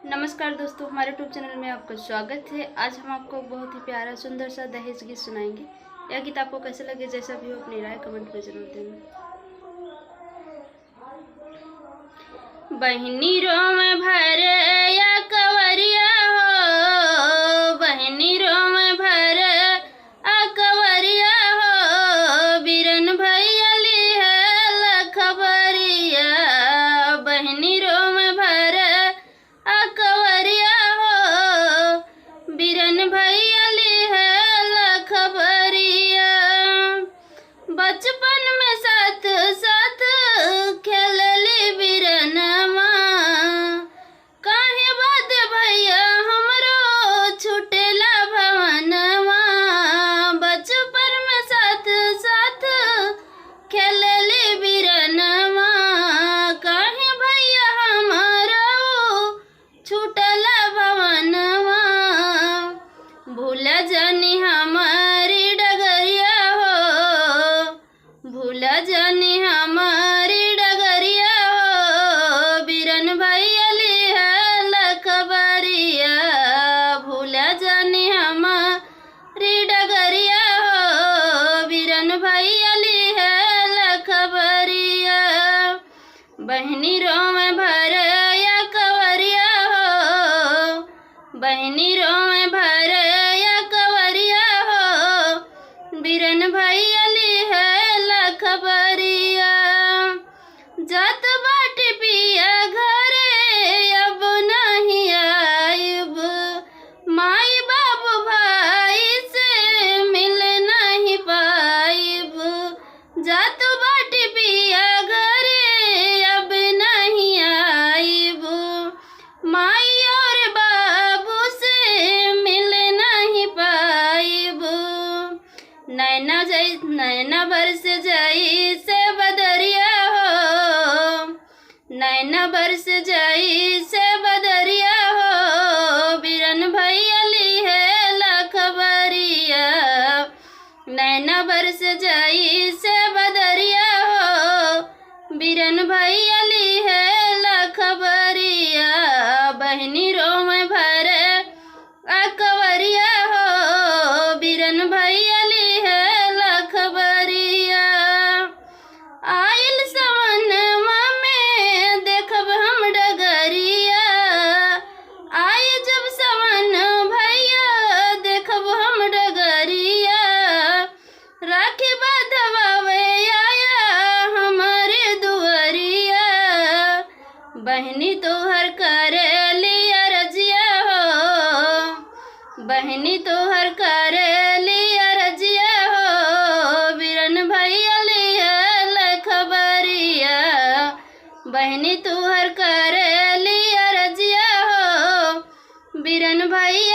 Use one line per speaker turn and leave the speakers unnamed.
नमस्कार दोस्तों, हमारे यूट्यूब चैनल में आपका स्वागत है। आज हम आपको बहुत ही प्यारा सुंदर सा दहेज गीत सुनाएंगे। यह गीत आपको कैसे लगे, जैसा भी हो अपनी राय कमेंट में जरूर देना। बहनी रोम भरे या कवरिया हो, बहनी रोम भरे आ कवरिया हो, बिरन भैया ली है लखबरिया। बहनी रोम भरे आ कवरिया हो, बिरन भैया ली है लखबरिया। बचपन में साथ साथ खेलली बिरनमा, काहे बाद भैया हमरो छुटेला भवनमा। बचपन में साथ साथ खेलली बिरनमा, काहे भैया हमरो छुटला भवनमा। भूल जानी हमारी डगरिया हो, भूल जानी हमारी डगरिया हो, बिरन भैया ली है लखबरिया। भूल जानी हमारी डगरिया हो, बिरन भैया ली है लखबरिया। बहनी रोम भरे या कवरिया हो, बहनी रोम भरे या कवरिया हो, बिरन भैया ली है लखबरिया। जात बाटी पिया घरे अब नहीं आइब, माई बाबू भाई से मिल नहीं पाइब। जात बाटी पिया घरे अब नहीं आइब, माई और बाबू से मिल नहीं पाइब। नैना बरस जाई से बदरिया हो, नैना बरस जाई से बदरिया हो, बिरन भैया ली है लखबरिया। नैना बरस जाई से बदरिया हो, बिरन भैया ली है लखबरिया। बहनी रोम भरे आ कवरिया हो, बिरन भैया ली है लखबरिया। आइल सवनवा में देखब हम डगरिया, आई जब सवन भैया देखब हम डगरिया। राखी बंधवावे आया हमारे दुआरिया, बहनी तोहर करे लिया रजिया हो, बहनी तोहर करे लिया रजिया हो, बिरन भैया ली है लखबरिया। बहनी तोहर करे लिया रजिया हो, बिरन भैया